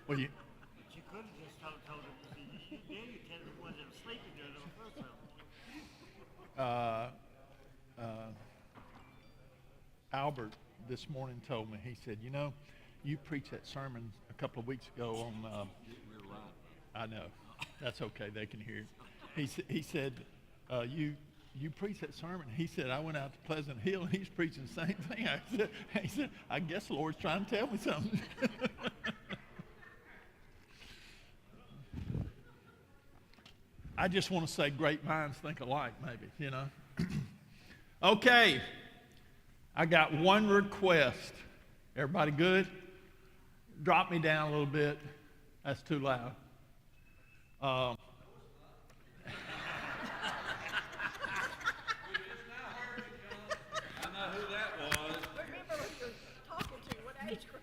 Well, you, But you could have just told him, you tell the ones that were sleeping during the first one. Albert this morning told me, he said, you preached that sermon a couple of weeks ago on, I know, that's okay, they can hear you. He said, you preached that sermon. He said, I went out to Pleasant Hill and he's preaching the same thing. He said, I guess the Lord's trying to tell me something. I just want to say great minds think alike, maybe, Okay, I got one request. Everybody good? Drop me down a little bit. That's too loud. I know who that was. Remember who you're talking to, what age group?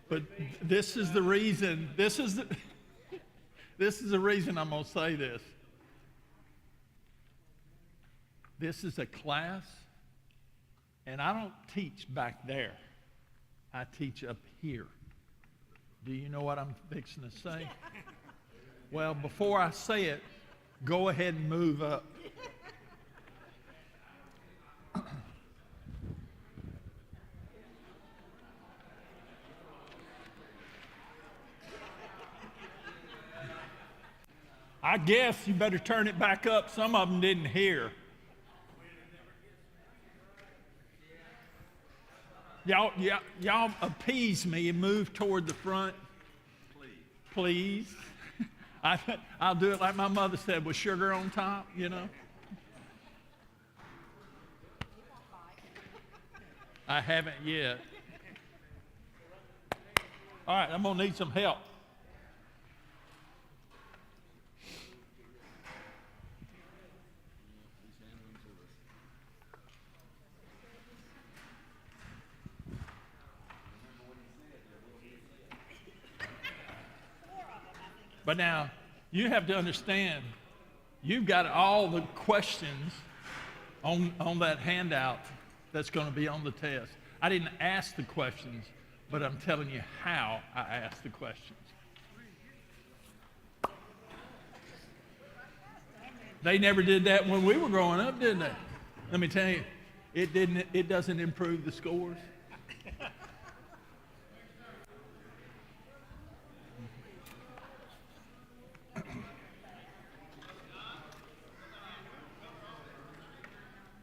But this is the reason, this is the reason I'm going to say this. This is a class, and I don't teach back there. I teach up here. Do you know what I'm fixing to say? Well, before I say it, go ahead and move up. I guess you better turn it back up. Some of them didn't hear. Y'all appease me and move toward the front. Please. I'll do it like my mother said, with sugar on top, I haven't yet. All right, I'm going to need some help. But now, you have to understand, you've got all the questions on that handout that's going to be on the test. I didn't ask the questions, but I'm telling you how I asked the questions. They never did that when we were growing up, did they? Let me tell you, it doesn't improve the scores.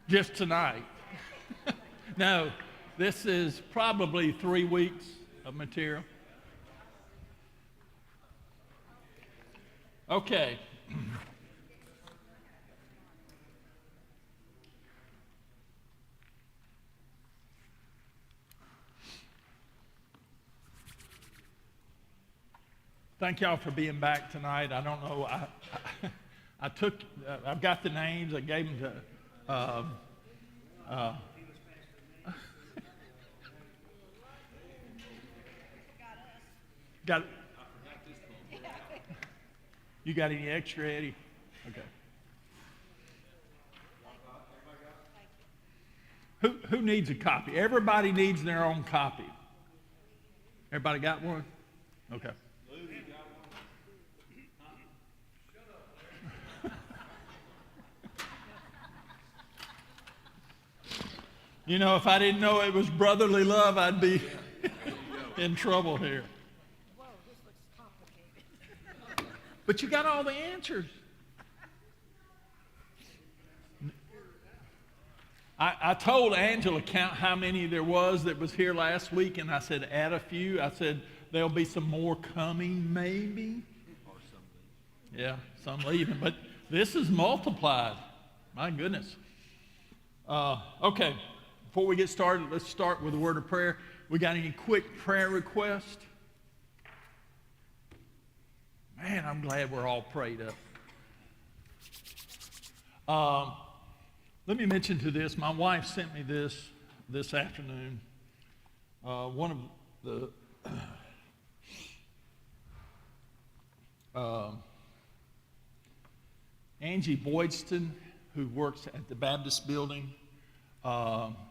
Just tonight. No, this is probably 3 weeks of material. Okay. Thank y'all for being back tonight. I don't know. I've got the names. I gave them to. Got it. You got any extra, Eddie? Okay. Who needs a copy? Everybody needs their own copy. Everybody got one? Okay. If I didn't know it was brotherly love, I'd be in trouble here. Whoa, this looks complicated. But you got all the answers. I told Angela count how many there was that was here last week, and I said add a few. I said there'll be some more coming, maybe. Or something. Yeah, some leaving, but this is multiplied. My goodness. Okay. Before we get started, let's start with a word of prayer. We got any quick prayer requests? Man, I'm glad we're all prayed up. Let me mention to this, my wife sent me this afternoon. One of the Angie Boydston, who works at the Baptist building,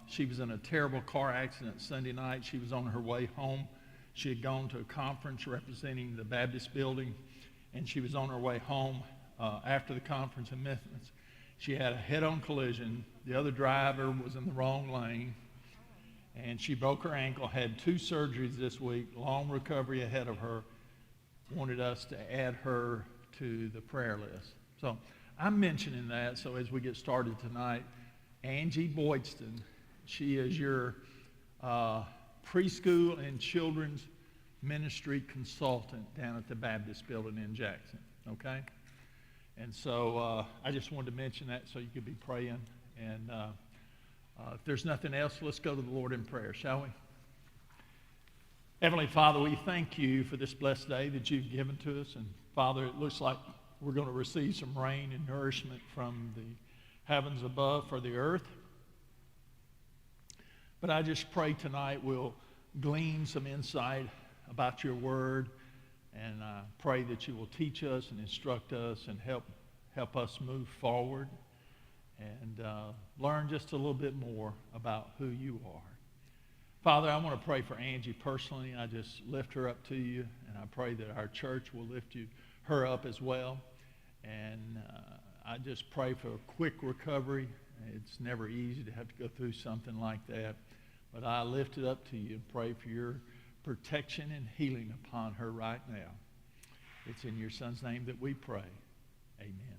She was in a terrible car accident Sunday night. She was on her way home. She had gone to a conference representing the Baptist building, and she was on her way home after the conference in Memphis. She had a head-on collision. The other driver was in the wrong lane, and she broke her ankle, had 2 surgeries this week, long recovery ahead of her. Wanted us to add her to the prayer list. So I'm mentioning that so as we get started tonight, Angie Boydston, she is your preschool and children's ministry consultant down at the Baptist building in Jackson, okay? And so I just wanted to mention that so you could be praying. And if there's nothing else, let's go to the Lord in prayer, shall we? Heavenly Father, we thank you for this blessed day that you've given to us. And Father, it looks like we're going to receive some rain and nourishment from the heavens above for the earth. But I just pray tonight we'll glean some insight about your word, and I pray that you will teach us and instruct us and help us move forward and learn just a little bit more about who you are. Father, I want to pray for Angie personally. I just lift her up to you, and I pray that our church will lift her up as well. And I just pray for a quick recovery. It's never easy to have to go through something like that. But I lift it up to you and pray for your protection and healing upon her right now. It's in your Son's name that we pray. Amen.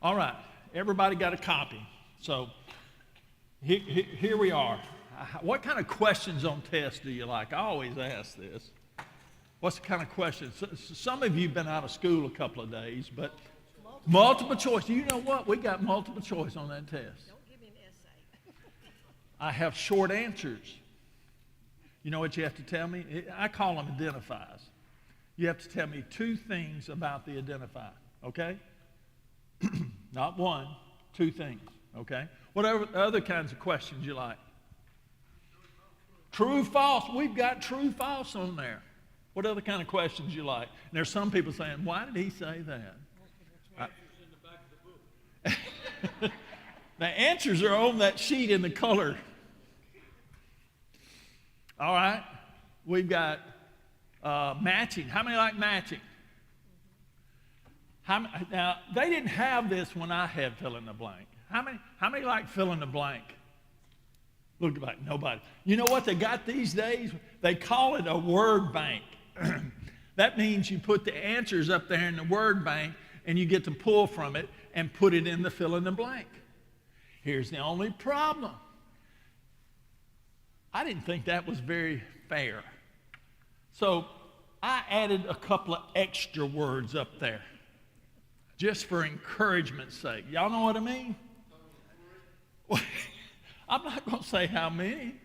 All right. Everybody got a copy. So here we are. What kind of questions on tests do you like? I always ask this. What's the kind of questions? Some of you have been out of school a couple of days, but multiple choice. You know what? We got multiple choice on that test. Don't give me an essay. I have short answers. You know what you have to tell me? I call them identifies. You have to tell me 2 things about the identify, okay? Not 1, 2 things, okay? What other kinds of questions you like? True, false. We've got true, false on there. What other kind of questions you like? And there's some people saying, why did he say that? The answers are on that sheet in the color. All right. We've got matching. How many like matching? Now, they didn't have this when I had fill in the blank. How many like fill in the blank? Look like nobody. You know what they got these days? They call it a word bank. That means you put the answers up there in the word bank and you get to pull from it and put it in the fill in the blank. Here's the only problem. I didn't think that was very fair. So I added a couple of extra words up there just for encouragement's sake. Y'all know what I mean? I'm not going to say how many,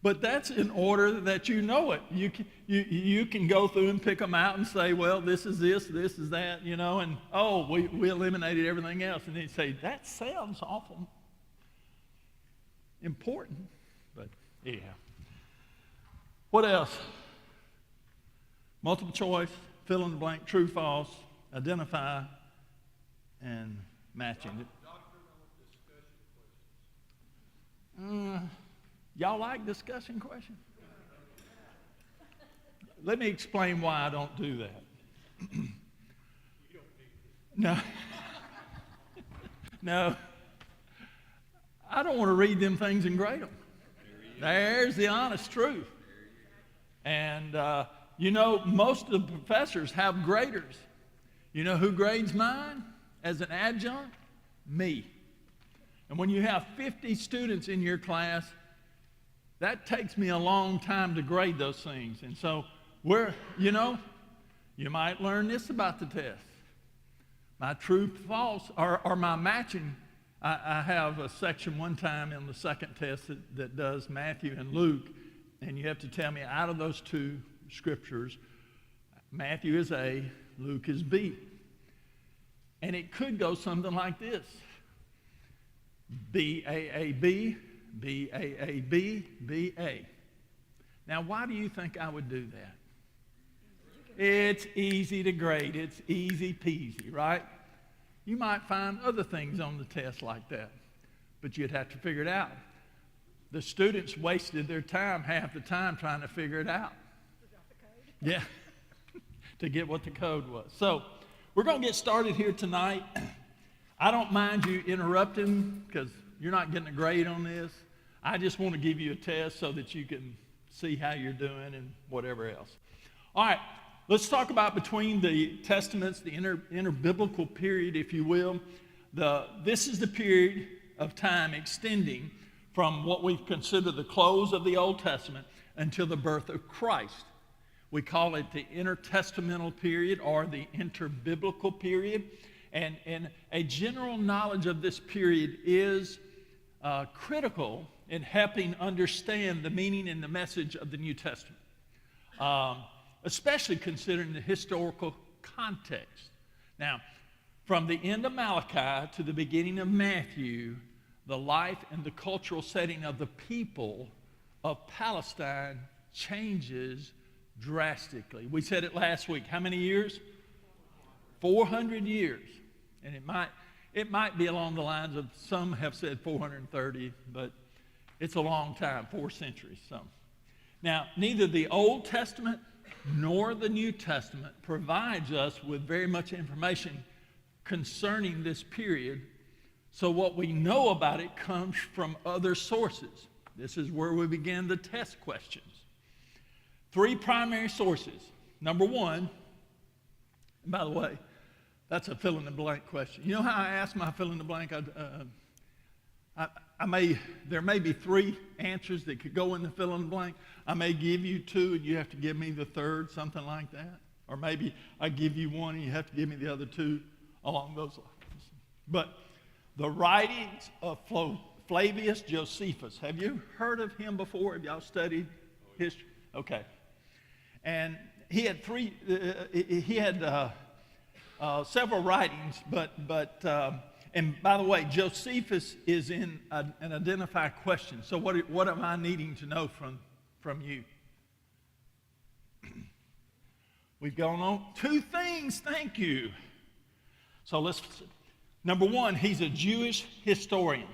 but that's in order that you know it. You can go through and pick them out and say, well, this is this is that, you know, and we eliminated everything else. And then you say, that sounds awful important, but yeah. What else? Multiple choice, fill in the blank, true, false, identify, and matching. Y'all like discussion questions? Let me explain why I don't do that. No. No. I don't want to read them things and grade them. There's the honest truth. And, you know, most of the professors have graders. You know who grades mine as an adjunct? Me. And when you have 50 students in your class, that takes me a long time to grade those things. And so you might learn this about the test. My true, false, or my matching, I have a section one time in the second test that does Matthew and Luke, and you have to tell me out of those 2 scriptures, Matthew is A, Luke is B. And it could go something like this. B-A-A-B, B-A-A-B, B-A. Now, why do you think I would do that? It's easy to grade. It's easy peasy, right? You might find other things on the test like that. but you'd have to figure it out. The students wasted their time, half the time, trying to figure it out. Yeah, to get what the code was. So we're going to get started here tonight. I don't mind you interrupting because you're not getting a grade on this. I just want to give you a test so that you can see how you're doing and whatever else. All right, let's talk about between the testaments, the interbiblical period, if you will. This is the period of time extending from what we consider the close of the Old Testament until the birth of Christ. We call it the intertestamental period or the interbiblical period. And a general knowledge of this period is critical in helping understand the meaning and the message of the New Testament, especially considering the historical context. Now, from the end of Malachi to the beginning of Matthew, the life and the cultural setting of the people of Palestine changes drastically. We said it last week. How many years? 400 years. And it might be along the lines of, some have said 430, but it's a long time, 4 centuries. Now, neither the Old Testament nor the New Testament provides us with very much information concerning this period. So what we know about it comes from other sources. This is where we begin the test questions. 3 primary sources. Number 1, and by the way, that's a fill-in-the-blank question. You know how I ask my fill-in-the-blank? There may be 3 answers that could go in the fill-in-the-blank. I may give you 2 and you have to give me the third, something like that. Or maybe I give you 1 and you have to give me the other 2 along those lines. But the writings of Flavius Josephus. Have you heard of him before? Have y'all studied history? Okay. And he had several writings, and by the way, Josephus is in an identified question. So what am I needing to know from you? We've gone on 2 things, thank you. So number 1, he's a Jewish historian.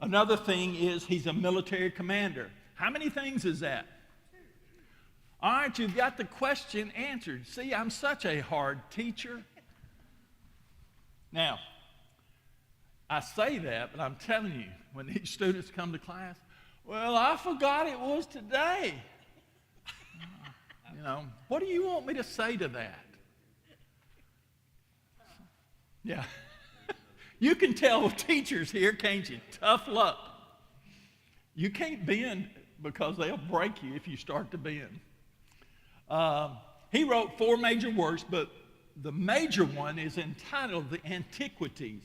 Another thing is he's a military commander. How many things is that? All right, you've got the question answered. See, I'm such a hard teacher. Now, I say that, but I'm telling you, when these students come to class, well, I forgot it was today. What do you want me to say to that? Yeah. You can tell teachers here, can't you? Tough luck. You can't bend because they'll break you if you start to bend. He wrote 4 major works, but the major one is entitled The Antiquities.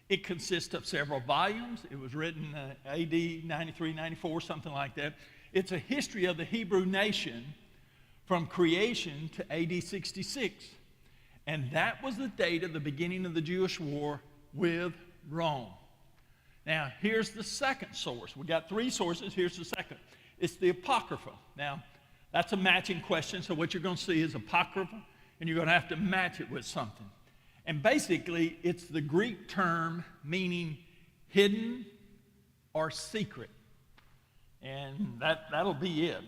It consists of several volumes. It was written AD 93, 94, something like that. It's a history of the Hebrew nation from creation to AD 66. And that was the date of the beginning of the Jewish war with Rome. Now, here's the second source. We got 3 sources. Here's the second. It's the Apocrypha. Now, that's a matching question. So what you're going to see is Apocrypha, and you're going to have to match it with something. And basically, it's the Greek term meaning hidden or secret. And that'll be it.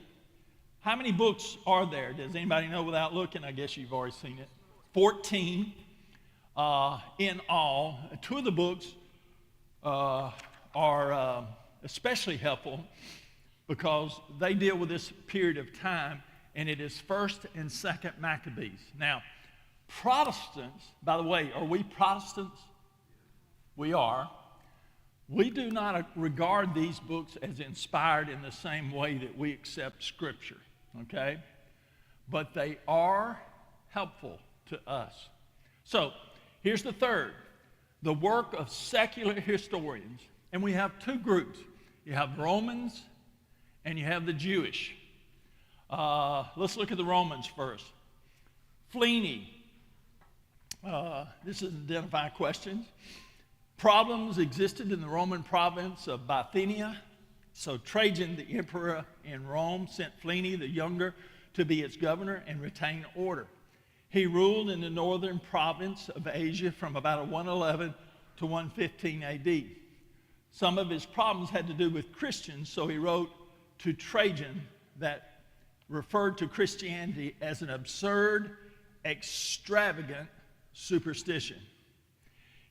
How many books are there? Does anybody know without looking? I guess you've already seen it. 14 in all. 2 of the books are especially helpful because they deal with this period of time, and it is 1st and 2nd Maccabees. Now, Protestants, by the way, are we Protestants? We are. We do not regard these books as inspired in the same way that we accept Scripture, okay? But they are helpful to us. So, here's the third, the work of secular historians. And we have 2 groups. You have Romans and you have the Jewish. Let's look at the Romans first. Pliny. This is identify questions. Problems existed in the Roman province of Bithynia. So Trajan, the emperor in Rome, sent Pliny the Younger to be its governor and retain order. He ruled in the northern province of Asia from about 111 to 115 AD. Some of his problems had to do with Christians, so he wrote to Trajan that referred to Christianity as an absurd, extravagant superstition.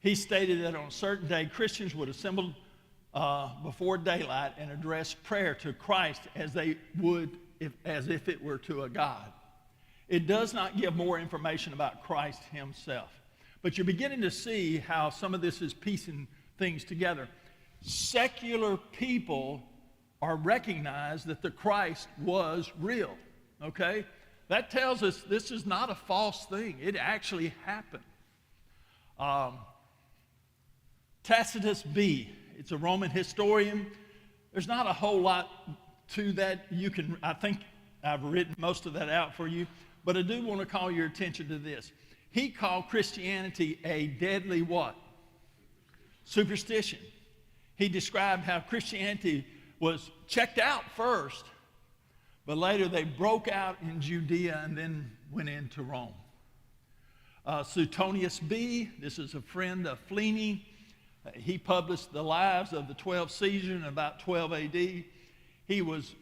He stated that on a certain day, Christians would assemble before daylight and address prayer to Christ as they would as if it were to a god. It does not give more information about Christ himself. But you're beginning to see how some of this is piecing things together. Secular people are recognized that the Christ was real, okay? That tells us this is not a false thing. It actually happened. Tacitus B, it's a Roman historian. There's not a whole lot to that. I think I've written most of that out for you, but I do want to call your attention to this. He called Christianity a deadly what? Superstition. He described how Christianity was checked out first, but later they broke out in Judea and then went into Rome. Suetonius B, this is a friend of Pliny. He published the lives of the 12 Caesars in about 12 AD. He was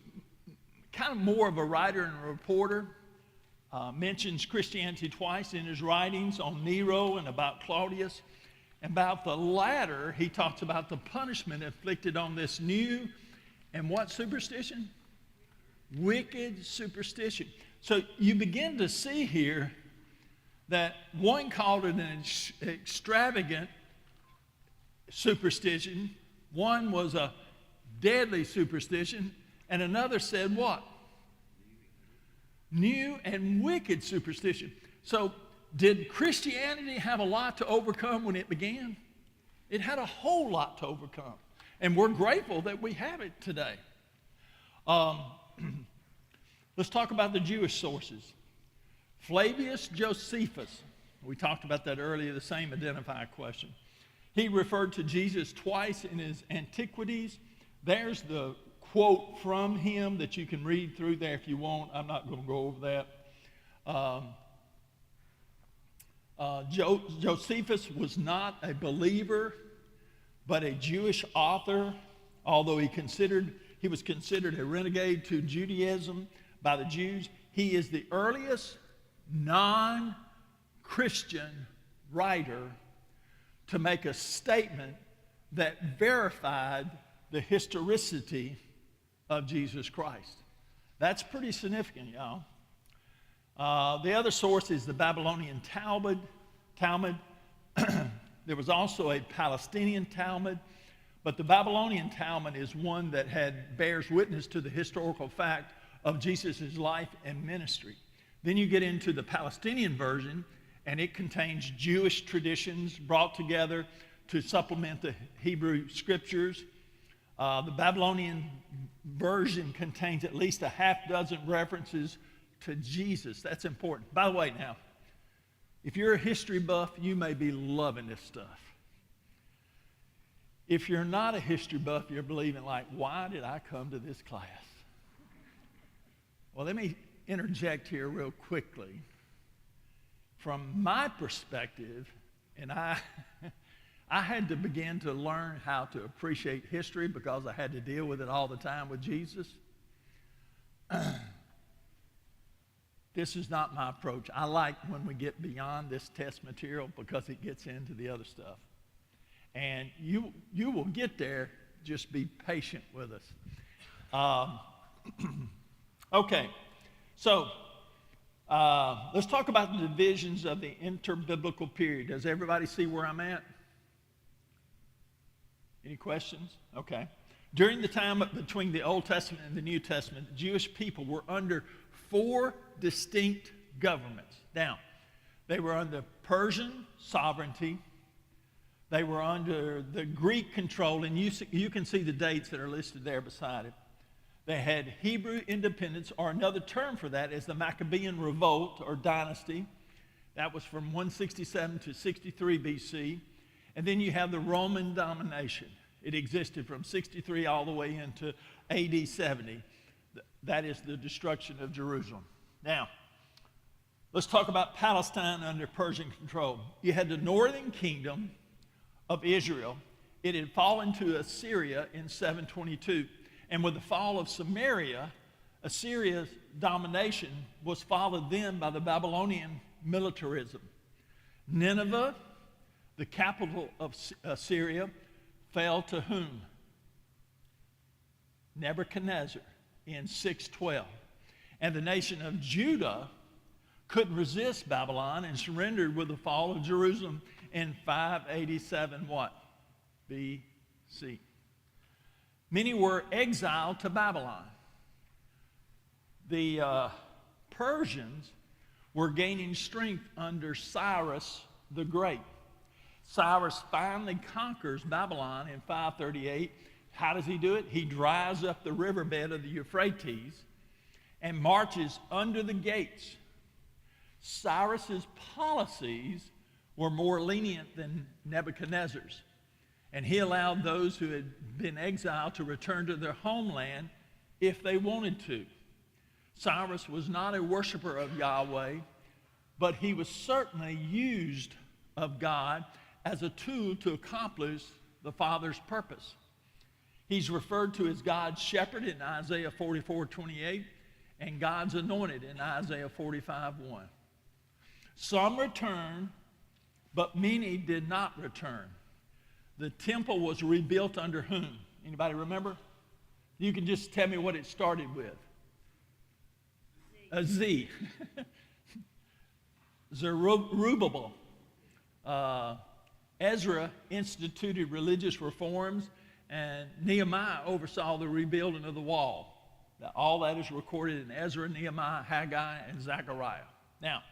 kind of more of a writer and a reporter. Mentions Christianity twice in his writings on Nero and about Claudius. About the latter, he talks about the punishment inflicted on this new and what superstition? Wicked superstition. So you begin to see here that one called it an extravagant superstition, one was a deadly superstition, and another said what? New and wicked superstition. So did Christianity have a lot to overcome when it began? It had a whole lot to overcome. And we're grateful that we have it today. Let's talk about the Jewish sources. Flavius Josephus, we talked about that earlier, the same identifier question. He referred to Jesus twice in his Antiquities. There's the quote from him that you can read through there if you want. I'm not going to go over that. Josephus was not a believer, but a Jewish author, although he was considered a renegade to Judaism by the Jews. He is the earliest non-Christian writer to make a statement that verified the historicity of Jesus Christ. That's pretty significant, y'all. The other source is the Babylonian Talmud. There was also a Palestinian Talmud, but the Babylonian Talmud is one that bears witness to the historical fact of Jesus' life and ministry. Then you get into the Palestinian version, and it contains Jewish traditions brought together to supplement the Hebrew scriptures. The Babylonian version contains at least a half dozen references to Jesus. That's important. By the way, now, if you're a history buff, you may be loving this stuff. If you're not a history buff, you're believing like, why did I come to this class? Well, let me interject here real quickly. From my perspective, and I had to begin to learn how to appreciate history because I had to deal with it all the time with Jesus. This is not my approach. I like when we get beyond this test material because it gets into the other stuff. And you will get there, just be patient with us. Okay, so let's talk about the divisions of the interbiblical period. Does everybody see where I'm at? Any questions? Okay. During the time between the Old Testament and the New Testament, the Jewish people were under 4 distinct governments. Now, they were under Persian sovereignty. They were under the Greek control, and you can see the dates that are listed there beside it. They had Hebrew independence, or another term for that is the Maccabean Revolt or dynasty. That was from 167 to 63 BC. And then you have the Roman domination. It existed from 63 all the way into AD 70. That is the destruction of Jerusalem. Now, let's talk about Palestine under Persian control. You had the northern kingdom of Israel, it had fallen to Assyria in 722. And with the fall of Samaria, Assyria's domination was followed then by the Babylonian militarism. Nineveh, the capital of Assyria, fell to whom? Nebuchadnezzar in 612. And the nation of Judah couldn't resist Babylon and surrendered with the fall of Jerusalem in 587 what? BC. Many were exiled to Babylon. The Persians were gaining strength under Cyrus the Great. Cyrus finally conquers Babylon in 538. How does he do it? He dries up the riverbed of the Euphrates and marches under the gates. Cyrus's policies were more lenient than Nebuchadnezzar's, and he allowed those who had been exiled to return to their homeland if they wanted to. Cyrus was not a worshiper of Yahweh, but he was certainly used of God as a tool to accomplish the Father's purpose. He's referred to as God's shepherd in Isaiah 44:28 and God's anointed in Isaiah 45:1. Some returned, but many did not return. The temple was rebuilt under whom? Anybody remember? You can just tell me what it started with. A Z. Zerubbabel. Ezra instituted religious reforms, and Nehemiah oversaw the rebuilding of the wall. All that is recorded in Ezra, Nehemiah, Haggai, and Zechariah. Now,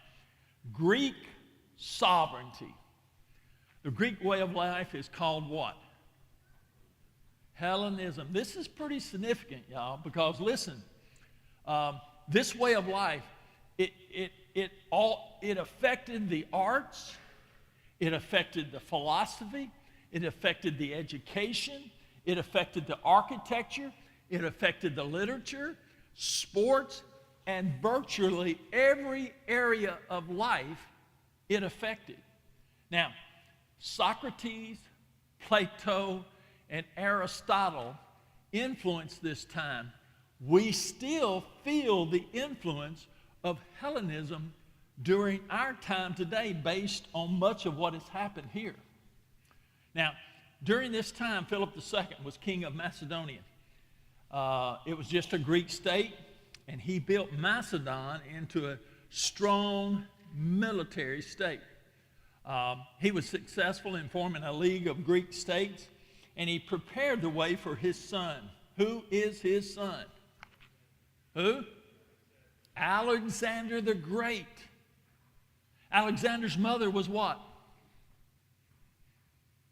Greek sovereignty. The Greek way of life is called what? Hellenism. This is pretty significant, y'all, because listen, this way of life, it affected the arts, it affected the philosophy, it affected the education, it affected the architecture, it affected the literature, sports, and virtually every area of life it affected. Now, Socrates, Plato, and Aristotle influenced this time. We still feel the influence of Hellenism during our time today based on much of what has happened here. Now, during this time, Philip II was king of Macedonia. It was just a Greek state, and he built Macedon into a strong military state. He was successful in forming a league of Greek states, and he prepared the way for his son. Who is his son? Who? Alexander the Great. Alexander's mother was what?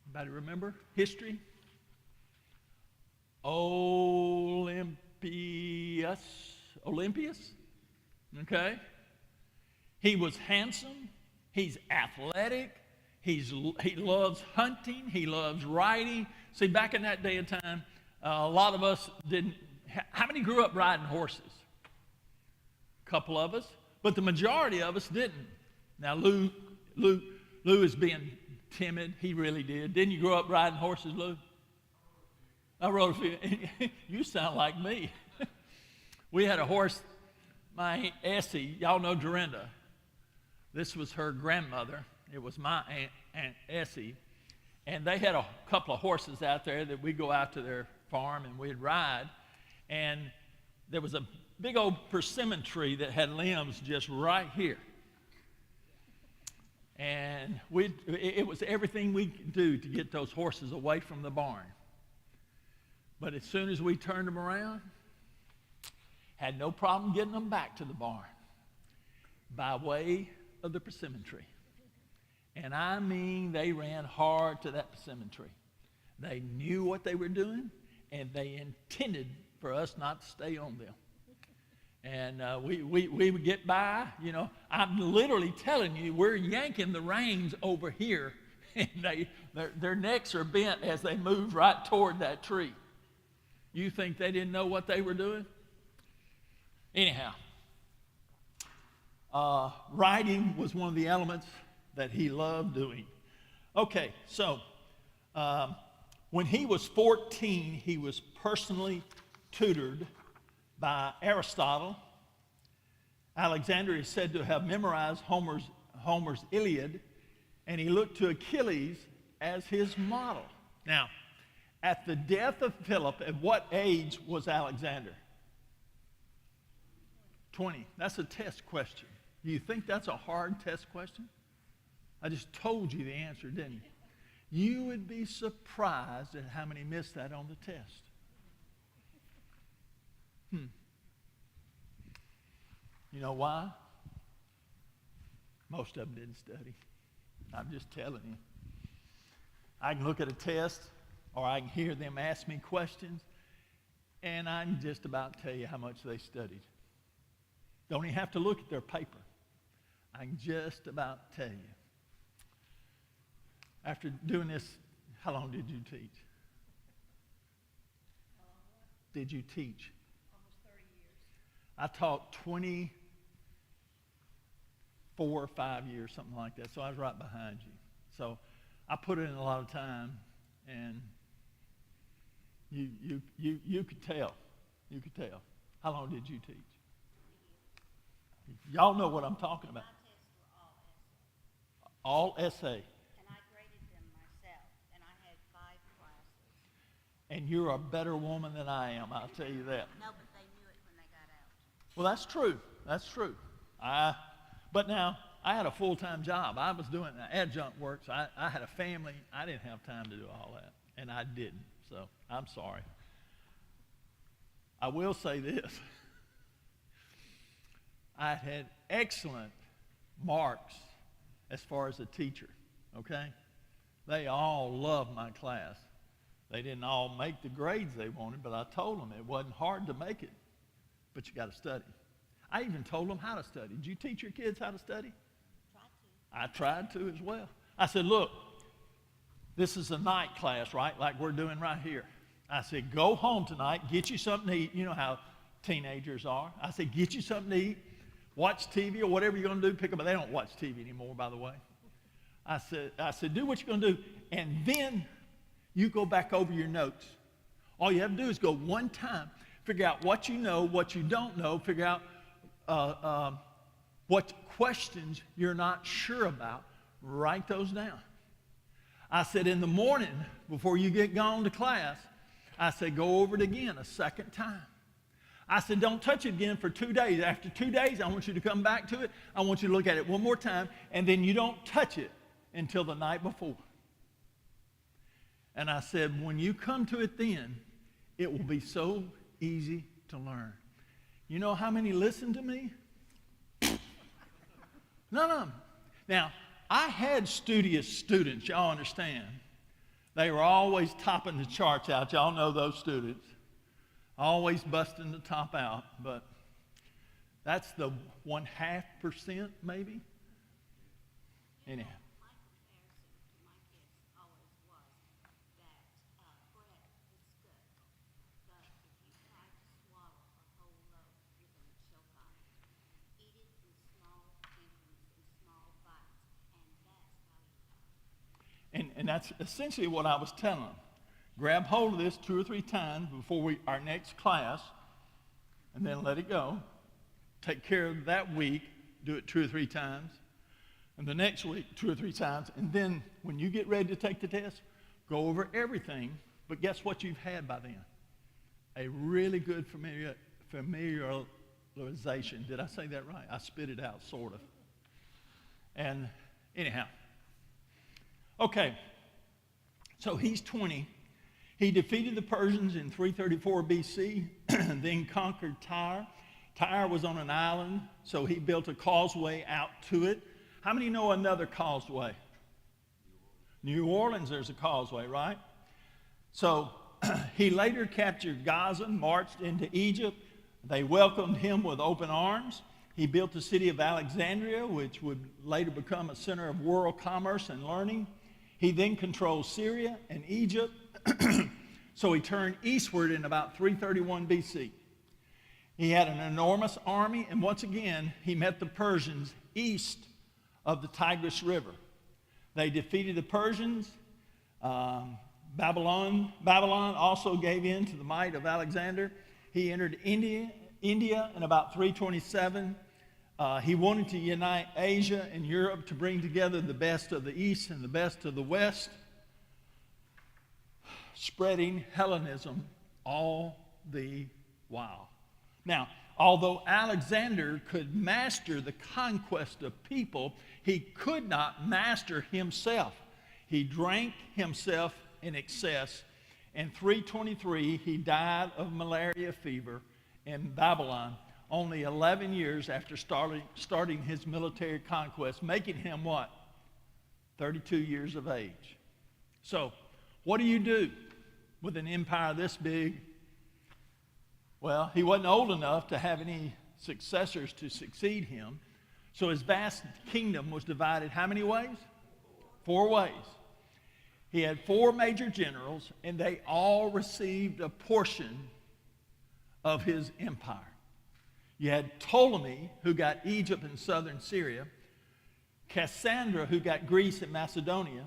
Anybody remember history? Olympias. Okay? He was handsome. He's athletic. He loves hunting. He loves riding. See, back in that day and time, a lot of us didn't. How many grew up riding horses? A couple of us, but the majority of us didn't. Now, Lou is being timid. He really did. Didn't you grow up riding horses, Lou? I rode a few. You sound like me. We had a horse, my Aunt Essie. Y'all know Dorinda. This was her grandmother. It was my Aunt Essie. And they had a couple of horses out there that we'd go out to their farm and we'd ride. And there was a big old persimmon tree that had limbs just right here. And it was everything we could do to get those horses away from the barn. But as soon as we turned them around, had no problem getting them back to the barn by way of the persimmon tree. And I mean, they ran hard to that persimmon tree. They knew what they were doing, and they intended for us not to stay on them. And we would get by, you know. I'm literally telling you, we're yanking the reins over here, and their necks are bent as they move right toward that tree. You think they didn't know what they were doing? Anyhow, riding was one of the elements that he loved doing. Okay, so When he was 14, he was personally tutored by Aristotle. Alexander is said to have memorized Homer's Iliad, and he looked to Achilles as his model. Now, at the death of Philip, at what age was Alexander? 20. That's a test question. Do you think that's a hard test question? I just told you the answer, didn't you? You would be surprised at how many missed that on the test. You know why? Most of them didn't study. I'm just telling you. I can look at a test, or I can hear them ask me questions, and I can just about tell you how much they studied. Don't even have to look at their paper. I can just about tell you. After doing this, how long did you teach? Did you teach? Almost 30 years. I taught 24 or 5 years, something like that. So I was right behind you. So I put in a lot of time, and you could tell. You could tell. How long did you teach? Y'all know what I'm talking about. My tests were all essay. All essay. And I graded them myself, and I had 5 classes. And you're a better woman than I am, I'll tell you that. No, but they knew it when they got out. Well, that's true. That's true. But now, I had a full-time job. I was doing adjunct work, so I had a family. I didn't have time to do all that, and I didn't. So I'm sorry. I will say this. I had excellent marks as far as a teacher, okay? They all loved my class. They didn't all make the grades they wanted, but I told them it wasn't hard to make it, but you got to study. I even told them how to study. Did you teach your kids how to study? Tried to. I tried to as well. I said, look, this is a night class, right, like we're doing right here. I said, go home tonight, get you something to eat. You know how teenagers are. I said, get you something to eat. Watch TV or whatever you're going to do. Pick up. They don't watch TV anymore, by the way. I said, do what you're going to do, and then you go back over your notes. All you have to do is go one time, figure out what you know, what you don't know, figure out what questions you're not sure about. Write those down. I said, in the morning, before you get gone to class, I said, go over it again a second time. I said, don't touch it again for 2 days. After 2 days, I want you to come back to it. I want you to look at it one more time, and then you don't touch it until the night before. And I said, when you come to it then, it will be so easy to learn. You know how many listened to me? None of them. Now, I had studious students, y'all understand. They were always topping the charts out. Y'all know those students. Always busting the top out, but that's the 0.5% maybe. Anyhow. My comparison to my kids always was that bread is good, but if you try to swallow a whole loaf, you're going to choke on it. Eat it in small increments, in small bites, and that's how you learn. And that's essentially what I was telling them. Grab hold of this 2 or 3 times before our next class, and then let it go. Take care of that week. Do it 2 or 3 times. And the next week, 2 or 3 times. And then when you get ready to take the test, go over everything. But guess what you've had by then? A really good familiarization. Did I say that right? I spit it out, sort of. And anyhow. Okay. So he's 20. He defeated the Persians in 334 BC, then conquered Tyre. Tyre was on an island, so he built a causeway out to it. How many know another causeway? New Orleans, there's a causeway, right? So he later captured Gaza, marched into Egypt. They welcomed him with open arms. He built the city of Alexandria, which would later become a center of world commerce and learning. He then controlled Syria and Egypt. So he turned eastward in about 331 BC. He had an enormous army, and once again, he met the Persians east of the Tigris River. They defeated the Persians. Babylon also gave in to the might of Alexander. He entered India in about 327. He wanted to unite Asia and Europe to bring together the best of the East and the best of the West, spreading Hellenism all the while. Now, although Alexander could master the conquest of people, he could not master himself. He drank himself in excess. In 323, he died of malaria fever in Babylon, only 11 years after starting his military conquest, making him what? 32 years of age. So, what do you do with an empire this big? Well, he wasn't old enough to have any successors to succeed him. So his vast kingdom was divided how many ways? 4 ways. He had 4 major generals, and they all received a portion of his empire. You had Ptolemy, who got Egypt and southern Syria, Cassandra, who got Greece and Macedonia,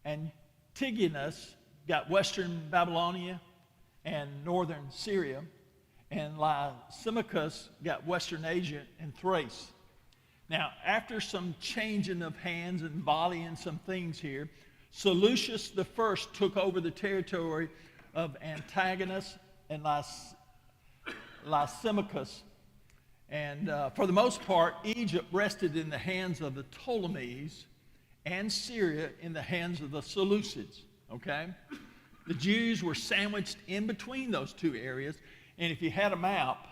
and Tigranes got western Babylonia and northern Syria, and Lysimachus got western Asia and Thrace. Now, after some changing of hands and volleying some things here, Seleucus I took over the territory of Antigonus and Lysimachus. And for the most part, Egypt rested in the hands of the Ptolemies and Syria in the hands of the Seleucids, okay? The Jews were sandwiched in between those 2 areas. And if you had a map,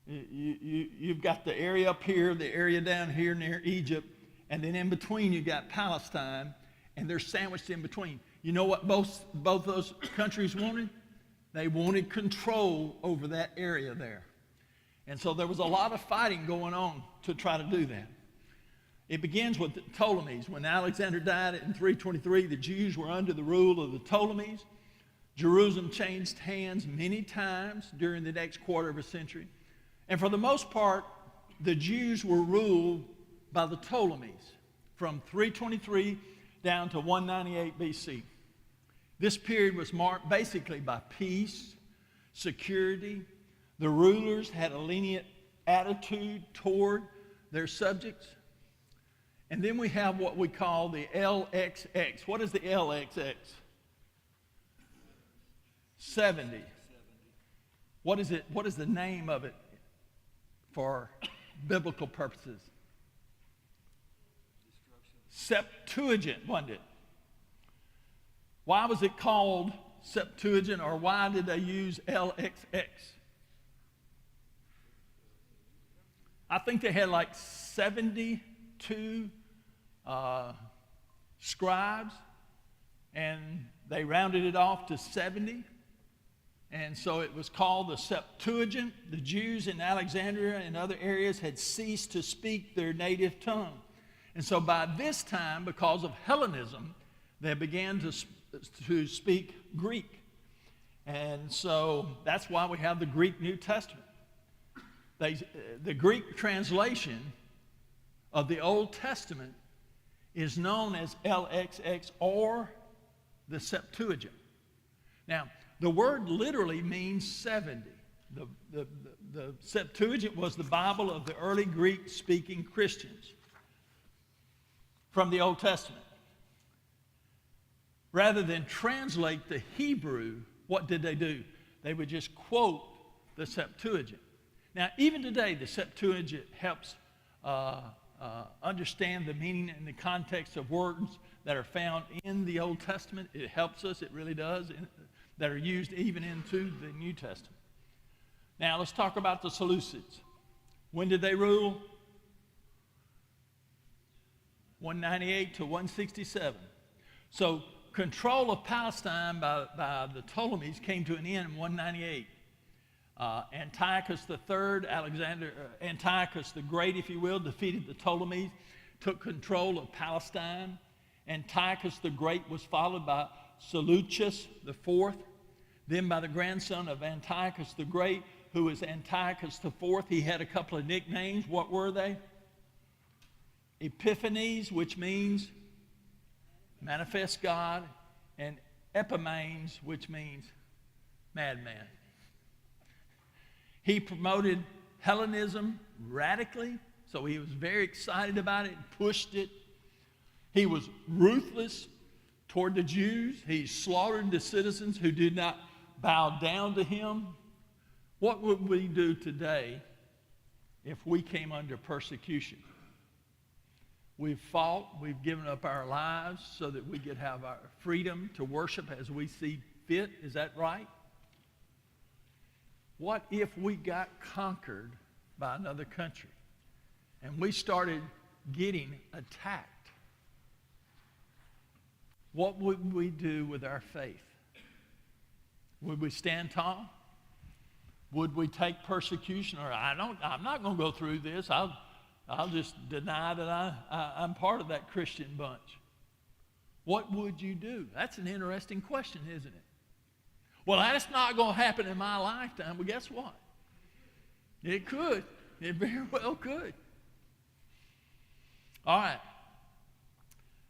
you've got the area up here, the area down here near Egypt, and then in between you got Palestine, and they're sandwiched in between. You know what both those countries wanted? They wanted control over that area there. And so there was a lot of fighting going on to try to do that. It begins with the Ptolemies. When Alexander died in 323, the Jews were under the rule of the Ptolemies. Jerusalem changed hands many times during the next quarter of a century. And for the most part, the Jews were ruled by the Ptolemies from 323 down to 198 BC. This period was marked basically by peace, security. The rulers had a lenient attitude toward their subjects. And then we have what we call the LXX. What is the LXX? 70. What is it? What is the name of it for biblical purposes? Septuagint, wasn't it? Why was it called Septuagint, or why did they use LXX? I think they had like 72 scribes, and they rounded it off to 70. And so it was called the Septuagint. The Jews in Alexandria and other areas had ceased to speak their native tongue. And so by this time, because of Hellenism, they began to speak Greek. And so that's why we have the Greek New Testament. The Greek translation of the Old Testament is known as LXX or the Septuagint. Now, the word literally means 70. The Septuagint was the Bible of the early Greek-speaking Christians from the Old Testament. Rather than translate the Hebrew, what did they do? They would just quote the Septuagint. Now, even today, the Septuagint helps understand the meaning and the context of words that are found in the Old Testament. It helps us, it really does, that are used even into the New Testament. Now, let's talk about the Seleucids. When did they rule? 198 to 167. So, control of Palestine by the Ptolemies came to an end in 198. Antiochus III, Antiochus the Great, if you will, defeated the Ptolemies, took control of Palestine. Antiochus the Great was followed by Seleucus IV, then by the grandson of Antiochus the Great, who was Antiochus IV. He had a couple of nicknames. What were they? Epiphanes, which means manifest God, and epimanes, which means madman. He promoted Hellenism radically, so he was very excited about it and pushed it. He was ruthless toward the Jews. He slaughtered the citizens who did not bow down to him. What would we do today if we came under persecution? We've fought, we've given up our lives so that we could have our freedom to worship as we see fit. Is that right? What if we got conquered by another country and we started getting attacked? What would we do with our faith? Would we stand tall? Would we take persecution? Or I'm not going to go through this. I'll just deny that I'm part of that Christian bunch. What would you do? That's an interesting question, isn't it? Well, that's not going to happen in my lifetime. Well, guess what? It could. It very well could. All right.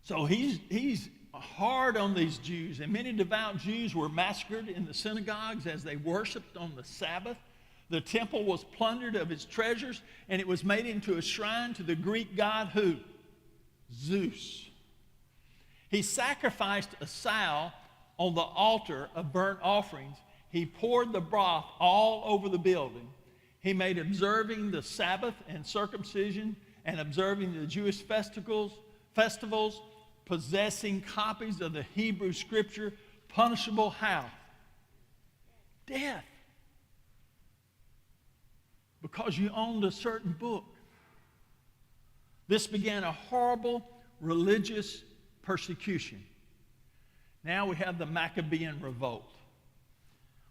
So he's hard on these Jews, and many devout Jews were massacred in the synagogues as they worshiped on the Sabbath. The temple was plundered of its treasures, and it was made into a shrine to the Greek god who? Zeus. He sacrificed a sow on the altar of burnt offerings. He poured the broth all over the building. He made observing the Sabbath and circumcision and observing the Jewish festivals, possessing copies of the Hebrew Scripture, punishable how? Death. Because you owned a certain book. This began a horrible religious persecution. Now we have the Maccabean revolt.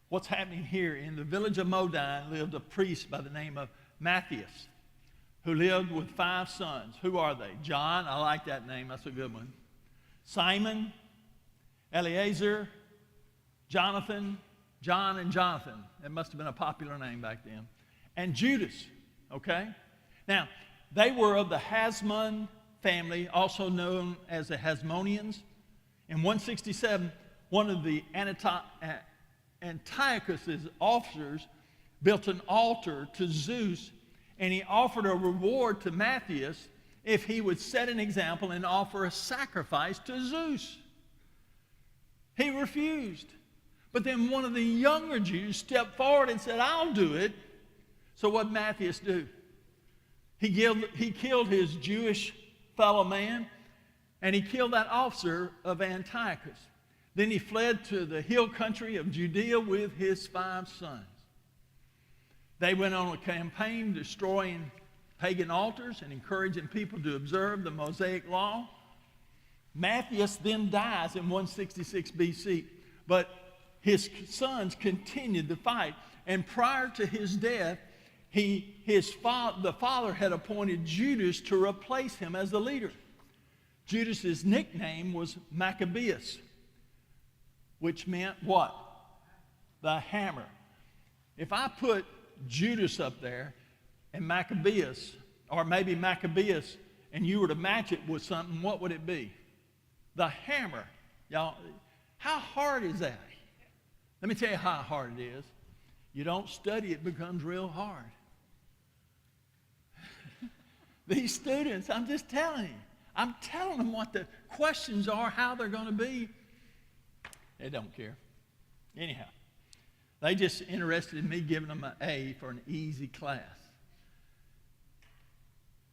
What's happening here? In the village of Modine lived a priest by the name of Matthias, who lived with 5 sons. Who are they? John, I like that name, that's a good one. Simon, Eleazar, Jonathan, John and Jonathan. That must have been a popular name back then. And Judas, okay? Now, they were of the Hasmon family, also known as the Hasmoneans. In 167, one of the Antiochus' officers built an altar to Zeus, and he offered a reward to Matthias if he would set an example and offer a sacrifice to Zeus. He refused. But then one of the younger Jews stepped forward and said, I'll do it. So what did Matthias do? He killed his Jewish fellow man, and he killed that officer of Antiochus. Then he fled to the hill country of Judea with his 5 sons. They went on a campaign destroying pagan altars and encouraging people to observe the Mosaic law. Matthias then dies in 166 BC, but his sons continued the fight. And prior to his death, the father had appointed Judas to replace him as the leader. Judas's nickname was Maccabeus, which meant what? The hammer. If I put Judas up there and Maccabeus, or maybe Maccabeus, and you were to match it with something, what would it be? The hammer. Y'all, how hard is that? Let me tell you how hard it is. You don't study, it becomes real hard. These students, I'm just telling you. I'm telling them what the questions are, how they're going to be. They don't care. Anyhow, they just interested in me giving them an A for an easy class.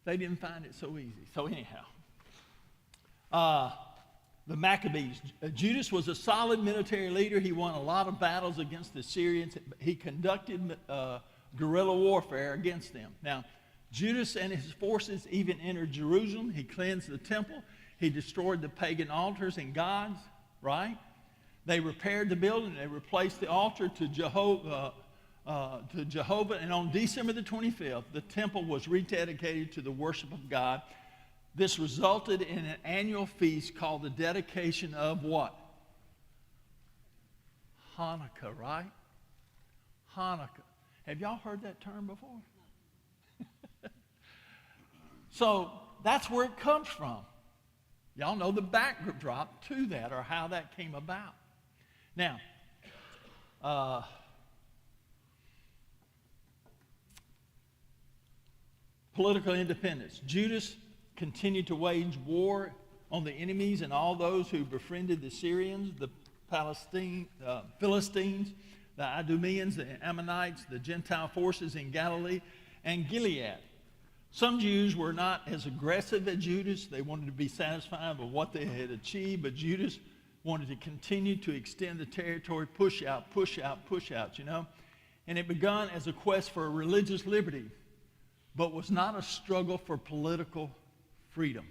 They didn't find it so easy. So anyhow, the Maccabees. Judas was a solid military leader. He won a lot of battles against the Syrians. He conducted guerrilla warfare against them. Now, Judas and his forces even entered Jerusalem. He cleansed the temple. He destroyed the pagan altars and gods, right? They repaired the building. They replaced the altar to Jehovah. And on December the 25th, the temple was rededicated to the worship of God. This resulted in an annual feast called the dedication of what? Hanukkah, right? Hanukkah. Have y'all heard that term before? So that's where it comes from. Y'all know the backdrop to that, or how that came about. Now, political independence. Judas continued to wage war on the enemies and all those who befriended the Syrians, the Philistines, the Idumeans, the Ammonites, the Gentile forces in Galilee, and Gilead. Some Jews were not as aggressive as Judas. They wanted to be satisfied with what they had achieved, but Judas wanted to continue to extend the territory, push out, you know. And it began as a quest for religious liberty, but was not a struggle for political freedom.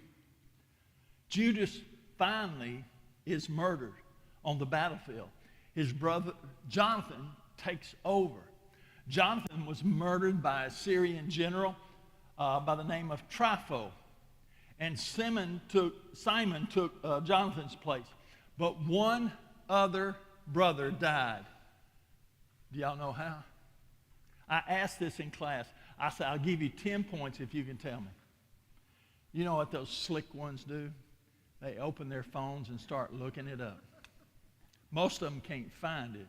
Judas finally is murdered on the battlefield. His brother Jonathan takes over. Jonathan was murdered by a Syrian general by the name of Trypho. And Simon took Jonathan's place. But one other brother died. Do y'all know how? I asked this in class. I said, I'll give you 10 points if you can tell me. You know what those slick ones do? They open their phones and start looking it up. Most of them can't find it.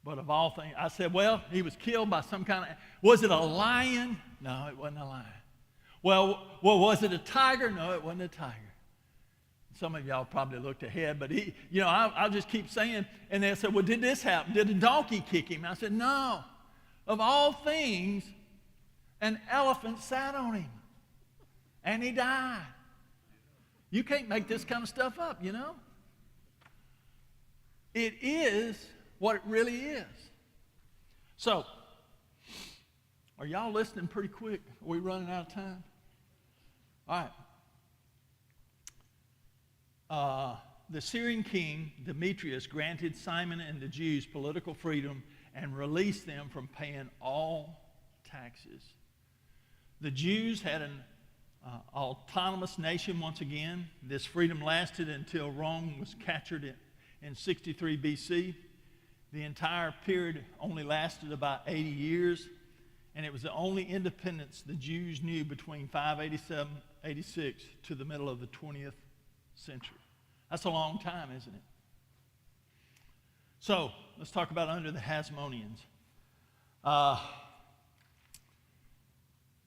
But of all things, I said, well, he was killed by some kind of, was it a lion? No, it wasn't a lion. Well, was it a tiger? No, it wasn't a tiger. Some of y'all probably looked ahead, but I'll just keep saying, and they said, well, did this happen? Did a donkey kick him? I said, no. Of all things, an elephant sat on him, and he died. You can't make this kind of stuff up, you know. It is what it really is. So, are y'all listening pretty quick? Are we running out of time? All right. The Syrian king, Demetrius, granted Simon and the Jews political freedom and released them from paying all taxes. The Jews had an autonomous nation once again. This freedom lasted until Rome was captured in 63 BC. The entire period only lasted about 80 years, and it was the only independence the Jews knew between 587, 86 to the middle of the 20th century. That's a long time, isn't it? So, let's talk about under the Hasmoneans.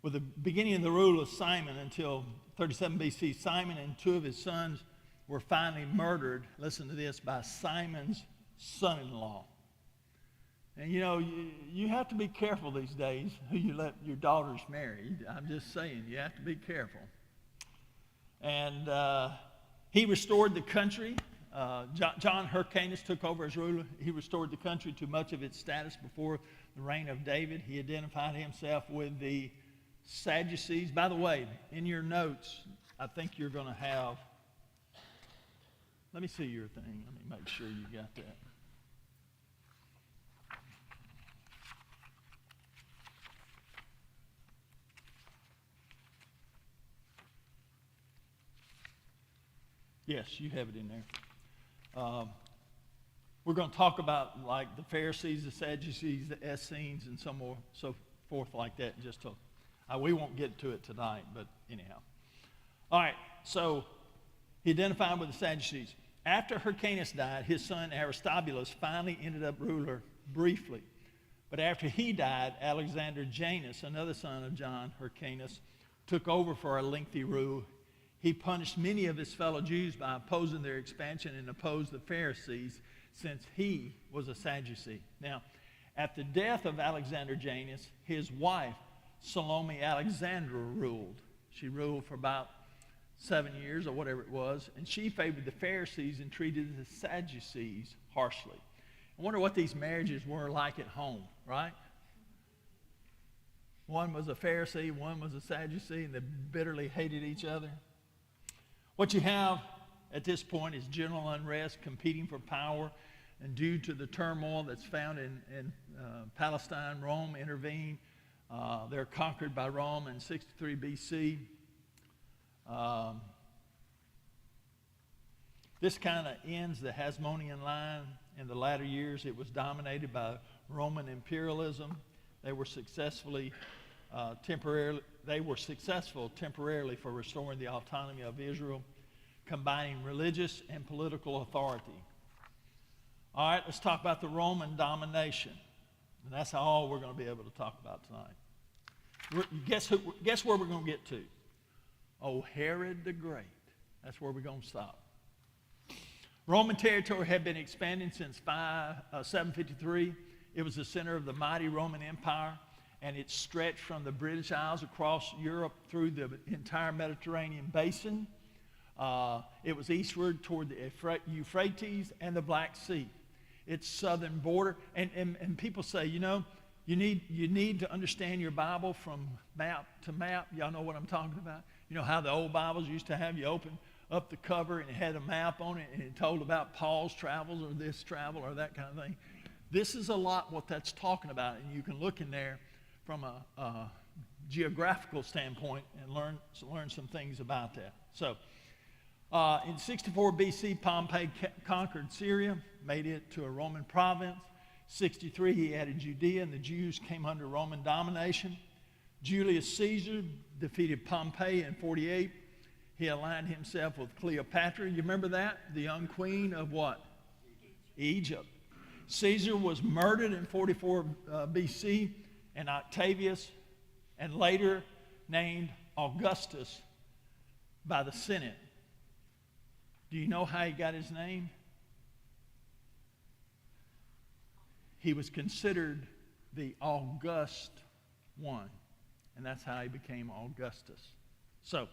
With the beginning of the rule of Simon until 37 BC, Simon and two of his sons were finally murdered, listen to this, by Simon's son-in-law. And you have to be careful these days who you let your daughters marry. I'm just saying, you have to be careful. And he restored the country. John Hyrcanus took over as ruler. He restored the country to much of its status before the reign of David. He identified himself with the Sadducees. By the way, in your notes, I think you're going to have, let me see your thing. Let me make sure you got that. Yes, you have it in there. We're going to talk about like the Pharisees, the Sadducees, the Essenes, and so forth like that. We won't get to it tonight, but anyhow. All right, so he identified with the Sadducees. After Hyrcanus died, his son Aristobulus finally ended up ruler briefly. But after he died, Alexander Janus, another son of John Hyrcanus, took over for a lengthy rule. He punished many of his fellow Jews by opposing their expansion and opposed the Pharisees since he was a Sadducee. Now, at the death of Alexander Janus, his wife, Salome Alexandra, ruled. She ruled for about 7 years or whatever it was, and she favored the Pharisees and treated the Sadducees harshly. I wonder what these marriages were like at home, right? One was a Pharisee, one was a Sadducee, and they bitterly hated each other. What you have at this point is general unrest, competing for power, and due to the turmoil that's found in Palestine, Rome intervened. They're conquered by Rome in 63 BC. This kind of ends the Hasmonean line. In the latter years, it was dominated by Roman imperialism. They were successful temporarily for restoring the autonomy of Israel. combining religious and political authority. All right, let's talk about the Roman domination. And that's all we're going to be able to talk about tonight. Guess where we're going to get to? Oh, Herod the Great. That's where we're going to stop. Roman territory had been expanding since 753. It was the center of the mighty Roman Empire, and it stretched from the British Isles across Europe through the entire Mediterranean basin. It was eastward toward the Euphrates and the Black Sea. Its southern border, and people say, you know, you need to understand your Bible from map to map. Y'all know what I'm talking about? You know how the old Bibles used to have you open up the cover and it had a map on it and it told about Paul's travels or this travel or that kind of thing. This is a lot what that's talking about, and you can look in there from a geographical standpoint and learn some things about that. So, in 64 BC, Pompey conquered Syria, made it to a Roman province. 63, he added Judea, and the Jews came under Roman domination. Julius Caesar defeated Pompey in 48. He aligned himself with Cleopatra. You remember that? The young queen of what? Egypt. Caesar was murdered in 44 BC, and Octavius, and later named Augustus by the Senate. Do you know how he got his name? He was considered the August one, and that's how he became Augustus. So,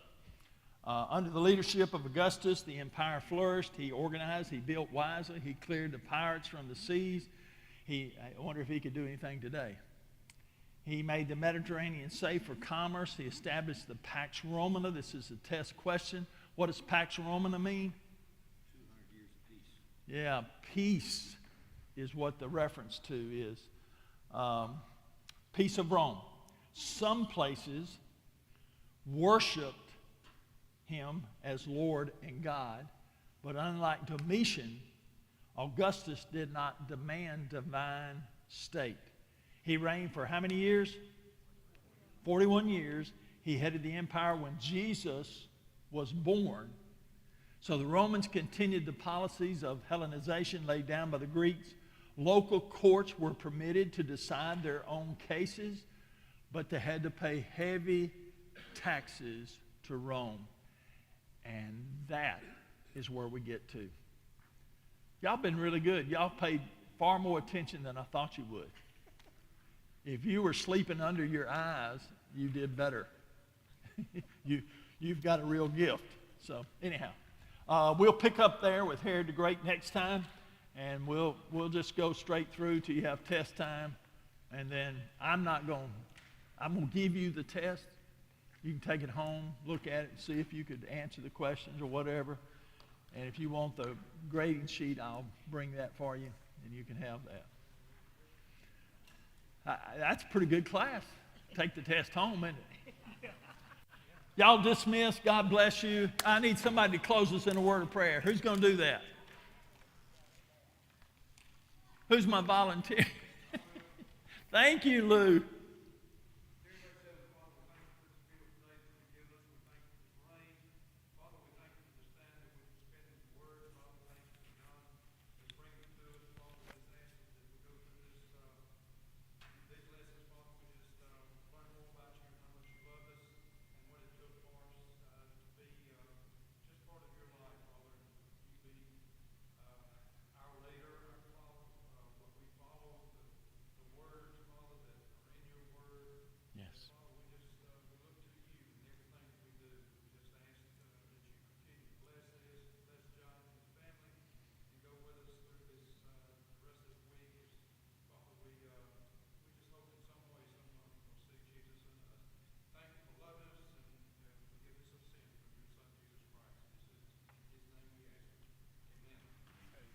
under the leadership of Augustus, the empire flourished. He organized, he built wisely, he cleared the pirates from the seas. I wonder if he could do anything today. He made the Mediterranean safe for commerce. He established the Pax Romana. This is a test question. What does Pax Romana mean? 200 years of peace. Yeah, peace is what the reference to is. Peace of Rome. Some places worshiped him as Lord and God, but unlike Domitian, Augustus did not demand divine state. He reigned for how many years? 41 years. He headed the empire when Jesus was born. So the Romans continued the policies of Hellenization laid down by the Greeks. Local courts were permitted to decide their own cases, but they had to pay heavy taxes to Rome. And that is where we get to. Y'all been really good. Y'all paid far more attention than I thought you would. If you were sleeping under your eyes, you did better. You've got a real gift. So anyhow, we'll pick up there with Herod the Great next time, and we'll just go straight through till you have test time, and then I'm gonna give you the test. You can take it home, look at it, and see if you could answer the questions or whatever. And if you want the grading sheet, I'll bring that for you, and you can have that. That's a pretty good class. Take the test home, isn't it? Y'all dismissed. God bless you. I need somebody to close us in a word of prayer. Who's going to do that? Who's my volunteer? Thank you, Lou.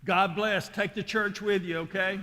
God bless. Take the church with you, okay?